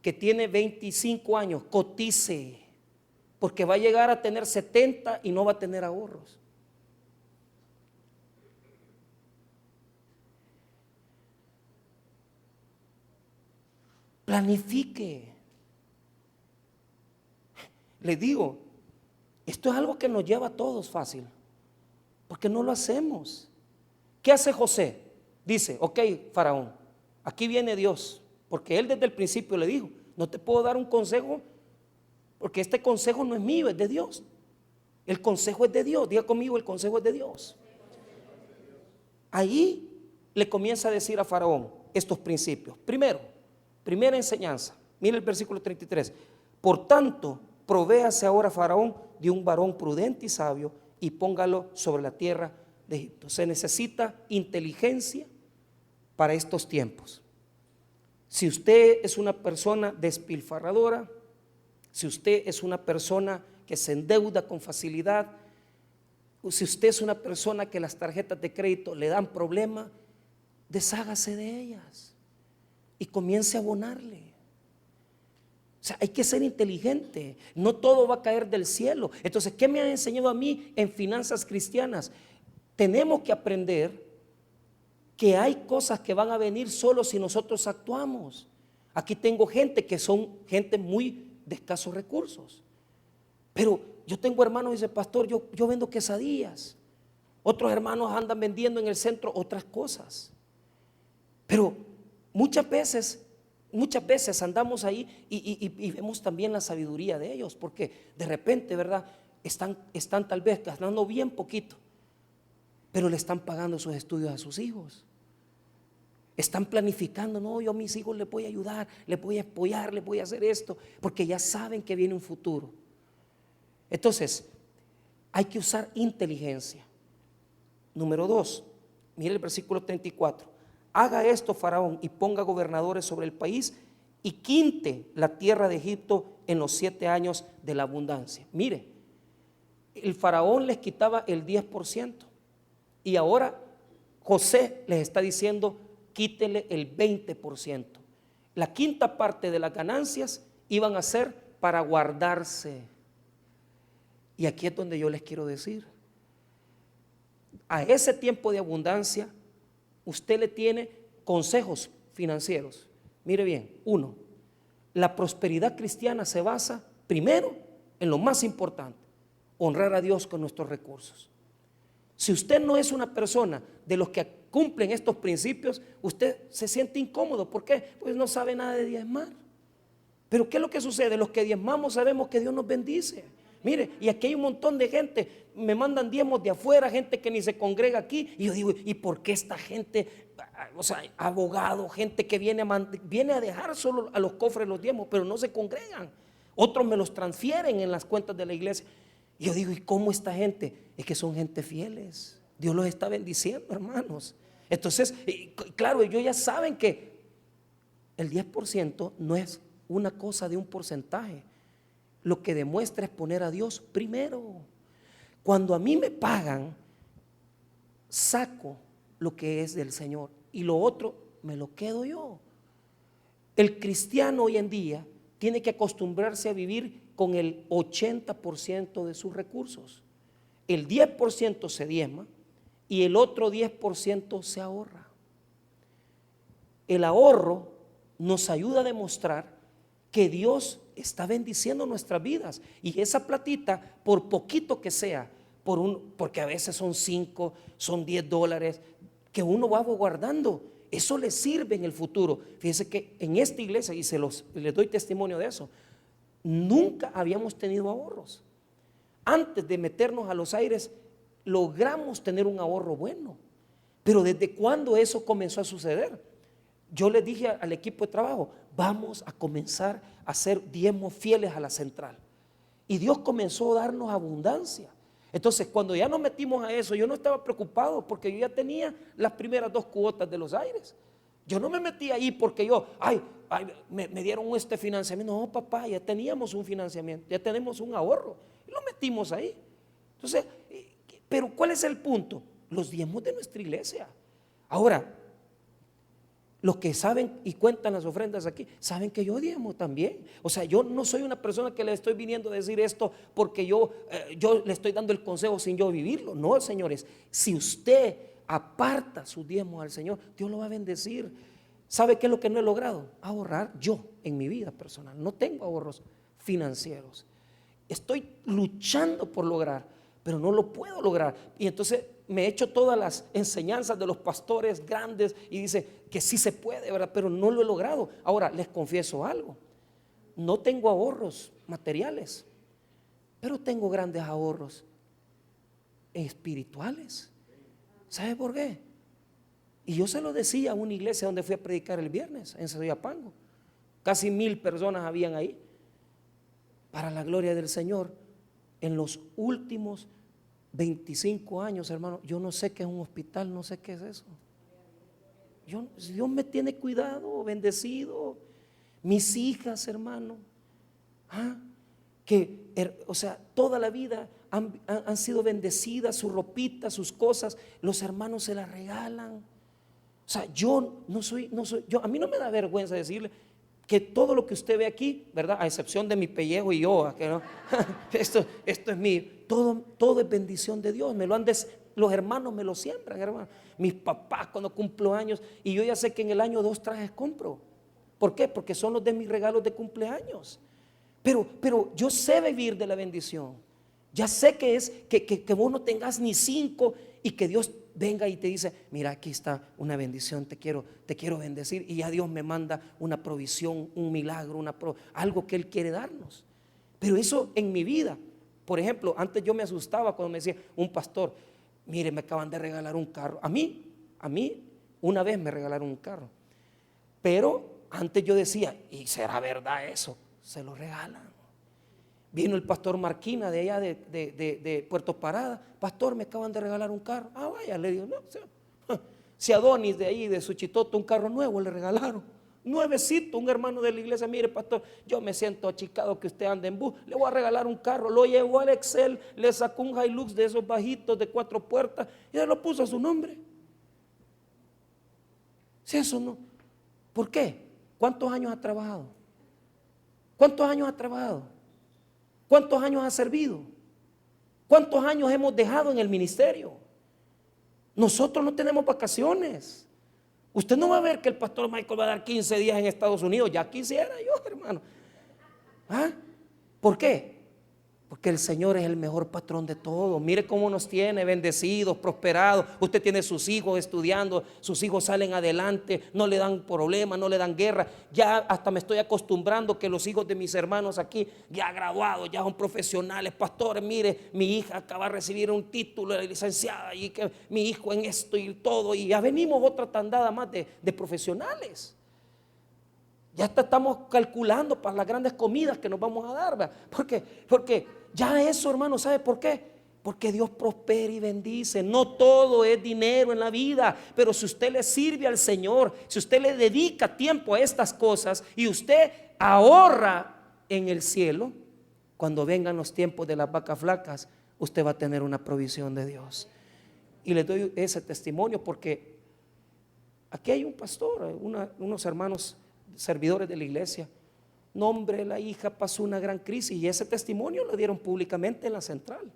que tiene 25 años, cotice, porque va a llegar a tener 70 y no va a tener ahorros. Planifique. Les digo, esto es algo que nos lleva a todos fácil, porque no lo hacemos. ¿Qué hace José? Dice, ok, Faraón, aquí viene Dios, porque él desde el principio le dijo, no te puedo dar un consejo, porque este consejo no es mío, es de Dios. El consejo es de Dios. Diga conmigo, el consejo es de Dios. Ahí le comienza a decir a Faraón estos principios. Primera enseñanza, mire el versículo 33. Por tanto, provéase ahora Faraón de un varón prudente y sabio, y póngalo sobre la tierra de Egipto. Se necesita inteligencia para estos tiempos. Si usted es una persona despilfarradora, si usted es una persona que se endeuda con facilidad, o si usted es una persona que las tarjetas de crédito le dan problema, deshágase de ellas y comience a abonarle. O sea, hay que ser inteligente. No todo va a caer del cielo. Entonces, ¿qué me han enseñado a mí en finanzas cristianas? Tenemos que aprender que hay cosas que van a venir solo si nosotros actuamos. Aquí tengo gente que son gente muy de escasos recursos, pero yo tengo hermanos, dice pastor, yo vendo quesadillas. Otros hermanos andan vendiendo en el centro otras cosas. Pero muchas veces andamos ahí y vemos también la sabiduría de ellos, porque de repente, ¿verdad? Están tal vez ganando bien poquito, pero le están pagando sus estudios a sus hijos. Están planificando, no, yo a mis hijos les voy a ayudar, les voy a apoyar, les voy a hacer esto, porque ya saben que viene un futuro. Entonces, hay que usar inteligencia. Número 2, mire el versículo 34. Haga esto, Faraón, y ponga gobernadores sobre el país y quinte la tierra de Egipto en los 7 años de la abundancia. Mire, el Faraón les quitaba el 10% y ahora José les está diciendo, quítele el 20%. La quinta parte de las ganancias iban a ser para guardarse. Y aquí es donde yo les quiero decir, a ese tiempo de abundancia, usted le tiene consejos financieros. Mire bien, 1, la prosperidad cristiana se basa primero en lo más importante, honrar a Dios con nuestros recursos. Si usted no es una persona de los que cumplen estos principios, usted se siente incómodo. ¿Por qué? Pues no sabe nada de diezmar. Pero ¿qué es lo que sucede? Los que diezmamos sabemos que Dios nos bendice. Mire, y aquí hay un montón de gente, me mandan diezmos de afuera, gente que ni se congrega aquí, y yo digo, ¿y por qué esta gente, o sea, abogados, gente que viene a dejar solo a los cofres los diezmos, pero no se congregan? Otros me los transfieren en las cuentas de la iglesia. Y yo digo, ¿y cómo esta gente? Es que son gente fieles, Dios los está bendiciendo, hermanos. Entonces, claro, ellos ya saben que el 10% no es una cosa de un porcentaje. Lo que demuestra es poner a Dios primero. Cuando a mí me pagan, saco lo que es del Señor y lo otro me lo quedo yo. El cristiano hoy en día tiene que acostumbrarse a vivir con el 80% de sus recursos. El 10% se diezma y el otro 10% se ahorra. El ahorro nos ayuda a demostrar que Dios está bendiciendo nuestras vidas, y esa platita, por poquito que sea, porque a veces son 5, son 10 dólares que uno va guardando, eso le sirve en el futuro. Fíjense que en esta iglesia, y les doy testimonio de eso, nunca habíamos tenido ahorros. Antes de meternos a los aires logramos tener un ahorro bueno, pero ¿desde cuándo eso comenzó a suceder? Yo les dije al equipo de trabajo, vamos a comenzar a hacer diezmos fieles a la central. Y Dios comenzó a darnos abundancia. Entonces, cuando ya nos metimos a eso, yo no estaba preocupado porque yo ya tenía las primeras 2 cuotas de los aires. Yo no me metí ahí porque me dieron este financiamiento. No, papá, ya teníamos un financiamiento, ya tenemos un ahorro. Y lo metimos ahí. Entonces, pero ¿cuál es el punto? Los diezmos de nuestra iglesia. Ahora, los que saben y cuentan las ofrendas aquí, saben que yo diezmo también. O sea, yo no soy una persona que le estoy viniendo a decir esto porque yo le estoy dando el consejo sin yo vivirlo. No, señores, si usted aparta sus diezmos al Señor, Dios lo va a bendecir. ¿Sabe qué es lo que no he logrado? Ahorrar yo en mi vida personal. No tengo ahorros financieros. Estoy luchando por lograr, pero no lo puedo lograr. Y entonces me he hecho todas las enseñanzas de los pastores grandes y dice que sí se puede, ¿verdad? Pero no lo he logrado. Ahora les confieso algo, no tengo ahorros materiales, pero tengo grandes ahorros espirituales. ¿Sabe por qué? Y yo se lo decía a una iglesia donde fui a predicar el viernes en Soyapango. Casi 1000 personas habían ahí. Para la gloria del Señor, en los últimos 25 años, hermano, yo no sé qué es un hospital, no sé qué es eso. Dios me tiene cuidado, bendecido. Mis hijas, hermano, o sea, toda la vida han sido bendecidas, su ropita, sus cosas, los hermanos se las regalan. O sea, a mí no me da vergüenza decirle que todo lo que usted ve aquí, ¿verdad? A excepción de mi pellejo y yo, que no, esto es mío, todo es bendición de Dios. Los hermanos me lo siembran, hermano. Mis papás cuando cumplo años, y yo ya sé que en el año 2 trajes compro. ¿Por qué? Porque son los de mis regalos de cumpleaños. Pero yo sé vivir de la bendición. Ya sé que es que vos no tengas ni 5 y que Dios venga y te dice, mira, aquí está una bendición, te quiero bendecir, y ya Dios me manda una provisión, un milagro, algo que Él quiere darnos. Pero eso en mi vida, por ejemplo, antes yo me asustaba cuando me decía un pastor, mire, me acaban de regalar un carro. A mí, una vez me regalaron un carro. Pero antes yo decía, ¿y será verdad eso? Se lo regalan. Vino el pastor Marquina de allá de Puerto Parada. Pastor, me acaban de regalar un carro. Ah, vaya, le digo, no, si Adonis de ahí, de Suchitoto, un carro nuevo le regalaron. Nuevecito, un hermano de la iglesia, mire pastor, yo me siento achicado que usted ande en bus, le voy a regalar un carro. Lo llevó al Excel, le sacó un Hilux de esos bajitos de 4 puertas y le lo puso a su nombre. Si eso no, ¿por qué? ¿Cuántos años ha trabajado? ¿Cuántos años ha trabajado? ¿Cuántos años ha servido? ¿Cuántos años hemos dejado en el ministerio? Nosotros no tenemos vacaciones. Usted no va a ver que el pastor Michael va a dar 15 días en Estados Unidos. Ya quisiera yo, hermano. ¿Ah? ¿Por qué? Porque el Señor es el mejor patrón de todo. Mire cómo nos tiene bendecidos, prosperados. Usted tiene sus hijos estudiando, sus hijos salen adelante, no le dan problemas, no le dan guerra. Ya hasta me estoy acostumbrando que los hijos de mis hermanos aquí, ya graduados, ya son profesionales. Pastores, mire, mi hija acaba de recibir un título de licenciada y que mi hijo en esto y todo. Y ya venimos otra tandada más de profesionales. Ya estamos calculando para las grandes comidas que nos vamos a dar, ¿verdad? Porque ya eso, hermano, ¿sabe por qué? Porque Dios prospera y bendice. No todo es dinero en la vida, pero si usted le sirve al Señor, si usted le dedica tiempo a estas cosas y usted ahorra en el cielo, cuando vengan los tiempos de las vacas flacas, usted va a tener una provisión de Dios. Y les doy ese testimonio porque aquí hay un pastor, unos hermanos servidores de la iglesia. No, hombre, la hija pasó una gran crisis y ese testimonio lo dieron públicamente en la central.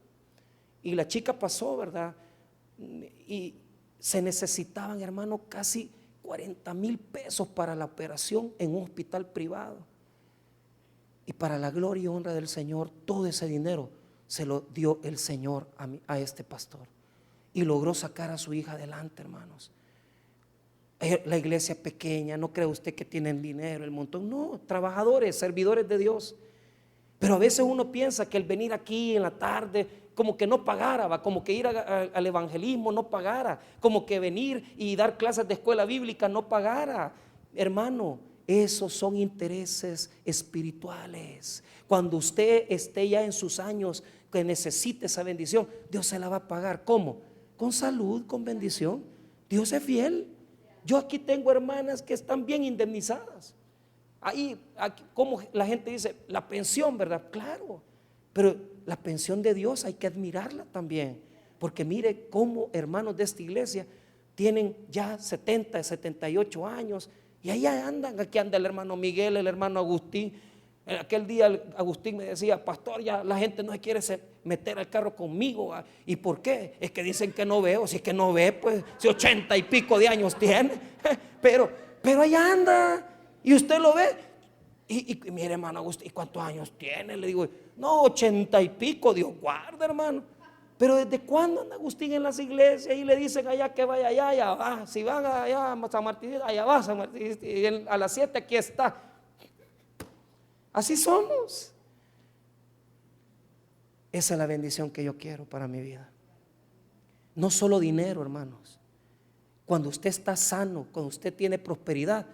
Y la chica pasó, ¿verdad? Y se necesitaban, hermano, casi 40,000 pesos para la operación en un hospital privado. Y para la gloria y honra del Señor, todo ese dinero se lo dio el Señor a este pastor. Y logró sacar a su hija adelante, hermanos. La iglesia pequeña, no cree usted que tienen dinero, el montón. No, trabajadores, servidores de Dios. Pero a veces uno piensa que el venir aquí en la tarde como que no pagara, ¿va? Como que ir al evangelismo no pagara, como que venir y dar clases de escuela bíblica no pagara. Hermano, esos son intereses espirituales. Cuando usted esté ya en sus años que necesite esa bendición, Dios se la va a pagar. ¿Cómo? Con salud, con bendición. Dios es fiel. Yo aquí tengo hermanas que están bien indemnizadas. Ahí, aquí, como la gente dice, la pensión, ¿verdad? Claro, pero la pensión de Dios hay que admirarla también. Porque mire cómo hermanos de esta iglesia tienen ya 70, 78 años y ahí andan. Aquí anda el hermano Miguel, el hermano Agustín. Aquel día Agustín me decía, pastor, ya la gente no se quiere meter al carro conmigo. ¿Y por qué? Es que dicen que no veo. Si es que no ve, pues si 80 y pico de años tiene. Pero ahí anda y usted lo ve. Y mire, hermano Agustín, ¿y cuántos años tiene? Le digo, no, 80 y pico, Dios guarda, hermano. Pero ¿desde cuándo anda Agustín en las iglesias? Y le dicen allá que vaya allá va. Si van allá a San Martín, allá va San Martín. Y a las 7 aquí está. Así somos. Esa es la bendición que yo quiero para mi vida. No solo dinero, hermanos. Cuando usted está sano, cuando usted tiene prosperidad,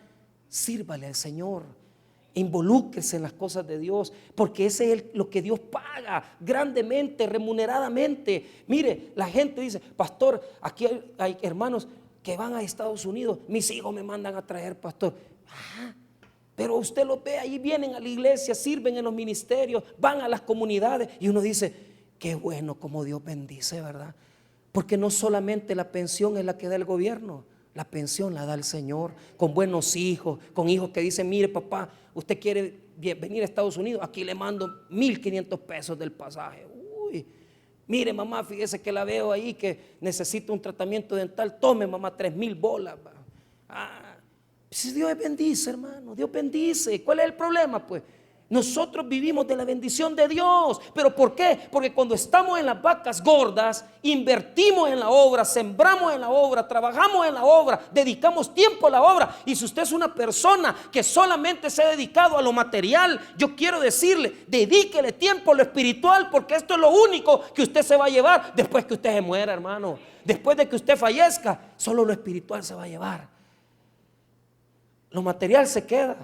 sírvale al Señor. Involúquese en las cosas de Dios, porque ese es lo que Dios paga grandemente, remuneradamente. Mire, la gente dice, pastor, aquí hay hermanos que van a Estados Unidos, mis hijos me mandan a traer, pastor. Pero usted los ve, ahí vienen a la iglesia, sirven en los ministerios, van a las comunidades y uno dice, qué bueno como Dios bendice, ¿verdad? Porque no solamente la pensión es la que da el gobierno, la pensión la da el Señor, con buenos hijos, con hijos que dicen, mire papá, usted quiere venir a Estados Unidos, aquí le mando 1,500 pesos del pasaje. Uy, mire mamá, fíjese que la veo ahí que necesita un tratamiento dental, tome mamá 3,000 bolas. Pues Dios bendice, hermano, Dios bendice. ¿Cuál es el problema? Pues Nosotros vivimos de la bendición de Dios. ¿Pero por qué? Porque cuando estamos en las vacas gordas, invertimos en la obra, sembramos en la obra, trabajamos en la obra, dedicamos tiempo a la obra. Y si usted es una persona que solamente se ha dedicado a lo material, yo quiero decirle, dedíquele tiempo a lo espiritual, porque esto es lo único que usted se va a llevar después que usted se muera, hermano. Después de que usted fallezca, solo lo espiritual se va a llevar. Lo material se queda.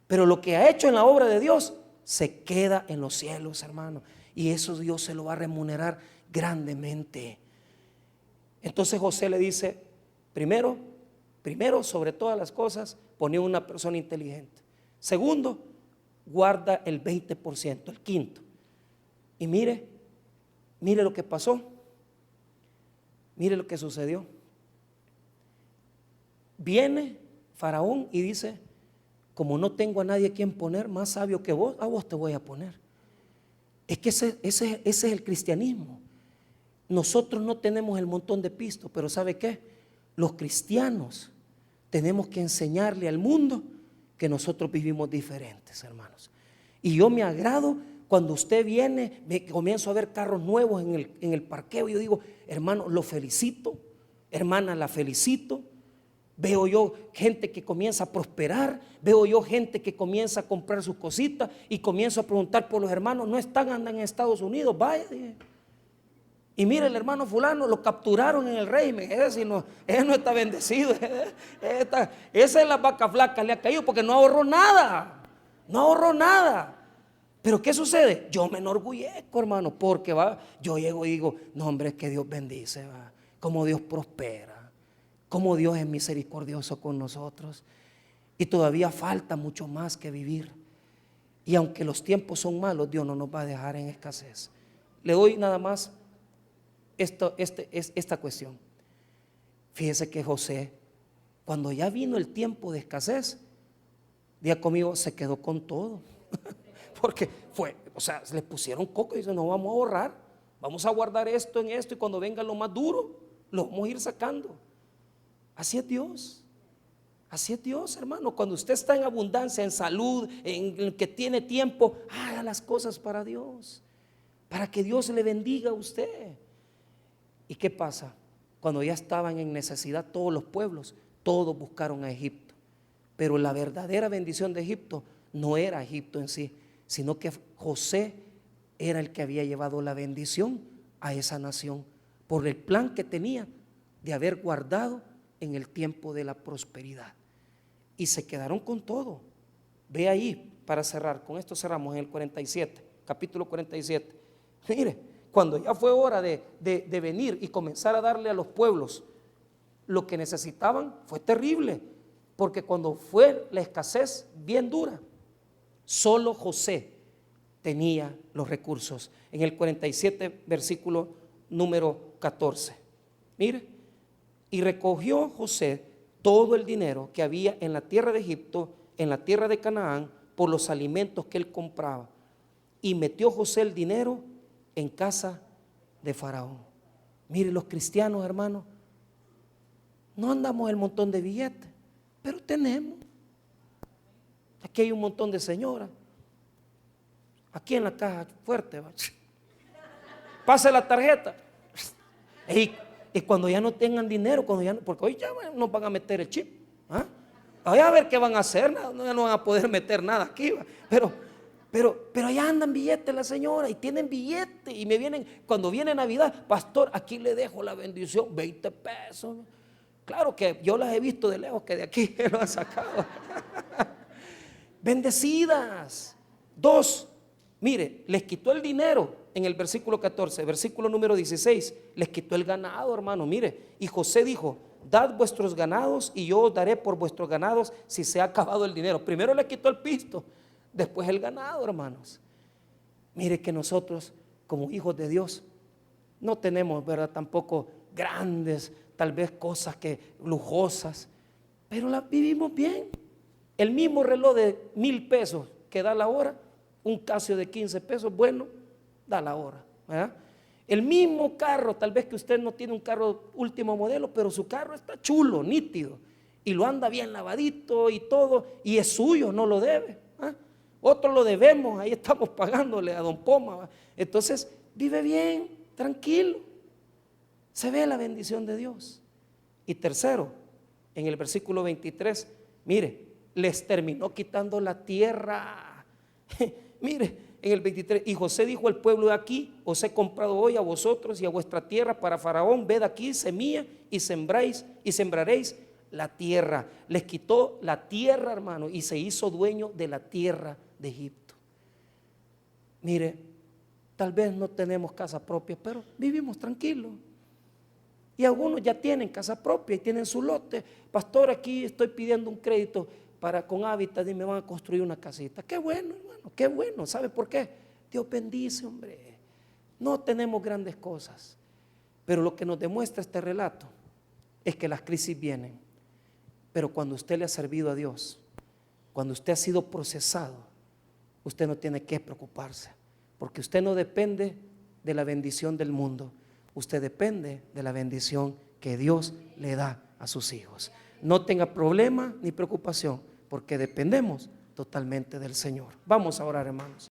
Pero lo que ha hecho en la obra de Dios se queda en los cielos, hermano. Y eso Dios se lo va a remunerar grandemente. Entonces José le dice, primero sobre todas las cosas, ponía una persona inteligente. Segundo, guarda el 20%, el quinto. Y mire lo que pasó. Mire lo que sucedió. Viene Faraón y dice, como no tengo a nadie a quien poner más sabio que vos, a vos te voy a poner. Es que ese es el cristianismo. Nosotros no tenemos el montón de pistos, pero ¿sabe qué? Los cristianos tenemos que enseñarle al mundo que nosotros vivimos diferentes, hermanos. Y yo me agrado cuando usted viene, comienzo a ver carros nuevos en el parqueo. Yo digo, hermano, lo felicito, hermana, la felicito. Veo yo gente que comienza a prosperar, veo yo gente que comienza a comprar sus cositas y comienzo a preguntar por los hermanos, no están, andan en Estados Unidos, vaya. Y mire, el hermano fulano lo capturaron en el régimen, ese no está bendecido, esa es la vaca flaca, le ha caído porque no ahorró nada. Pero ¿qué sucede? Yo me enorgullezco, hermano, porque yo llego y digo, no, hombre, es que Dios bendice, como Dios prospera. Cómo Dios es misericordioso con nosotros. Y todavía falta mucho más que vivir. Y aunque los tiempos son malos, Dios no nos va a dejar en escasez. Le doy nada más esta cuestión. Fíjese que José, cuando ya vino el tiempo de escasez, día conmigo, se quedó con todo. Porque le pusieron coco y dice, no vamos a ahorrar, vamos a guardar esto en esto y cuando venga lo más duro, lo vamos a ir sacando. Así es Dios, hermano. Cuando usted está en abundancia, en salud, en que tiene tiempo, haga las cosas para Dios, para que Dios le bendiga a usted. ¿Y qué pasa? Cuando ya estaban en necesidad todos los pueblos, todos buscaron a Egipto. Pero la verdadera bendición de Egipto no era Egipto en sí, sino que José era el que había llevado la bendición a esa nación por el plan que tenía de haber guardado en el tiempo de la prosperidad. Y se quedaron con todo. Ve ahí, para cerrar, con esto cerramos en el 47, capítulo 47. Mire, cuando ya fue hora de venir y comenzar a darle a los pueblos lo que necesitaban, fue terrible, porque cuando fue la escasez bien dura, solo José tenía los recursos. En el 47, versículo número 14. Mire, y recogió José todo el dinero que había en la tierra de Egipto, en la tierra de Canaán, por los alimentos que él compraba. Y metió José el dinero en casa de Faraón. Mire, los cristianos, hermanos, no andamos el montón de billetes, pero tenemos. Aquí hay un montón de señoras. Aquí en la caja fuerte, pase la tarjeta. Y cuando ya no tengan dinero, porque hoy ya nos van a meter el chip. Voy a ver qué van a hacer, ya no van a poder meter nada aquí. Pero allá andan billetes la señora y tienen billetes. Y cuando viene Navidad, pastor, aquí le dejo la bendición, 20 pesos. Claro que yo las he visto de lejos, que de aquí lo han sacado. Bendecidas. 2, mire, les quitó el dinero. En el versículo 14, versículo número 16, les quitó el ganado, hermano. Mire, y José dijo, dad vuestros ganados y yo os daré por vuestros ganados si se ha acabado el dinero. Primero le quitó el pisto, después el ganado, hermanos. Mire que nosotros como hijos de Dios no tenemos, ¿verdad?, tampoco grandes, tal vez cosas lujosas, pero las vivimos bien. El mismo reloj de 1,000 pesos que da la hora, un Casio de 15 pesos, bueno, da la hora, ¿verdad? El mismo carro, tal vez que usted no tiene un carro último modelo, pero su carro está chulo, nítido, y lo anda bien lavadito y todo, y es suyo, no lo debe, otro lo debemos, ahí estamos pagándole a don Poma. Entonces, vive bien, tranquilo. Se ve la bendición de Dios. Y tercero, en el versículo 23, mire, les terminó quitando la tierra. Mire, en el 23, y José dijo al pueblo: de aquí os he comprado hoy a vosotros y a vuestra tierra para Faraón. Ved aquí semilla y sembráis y sembraréis la tierra. Les quitó la tierra, hermano, y se hizo dueño de la tierra de Egipto. Mire, tal vez no tenemos casa propia, pero vivimos tranquilos. Y algunos ya tienen casa propia y tienen su lote. Pastor, aquí estoy pidiendo un crédito con Hábitat y me van a construir una casita. Qué bueno, hermano, qué bueno. ¿Sabe por qué? Dios bendice, hombre. No tenemos grandes cosas, pero lo que nos demuestra este relato es que las crisis vienen, pero cuando usted le ha servido a Dios, cuando usted ha sido procesado, usted no tiene que preocuparse, porque usted no depende de la bendición del mundo, usted depende de la bendición que Dios le da a sus hijos. No tenga problema ni preocupación, porque dependemos totalmente del Señor. Vamos a orar, hermanos.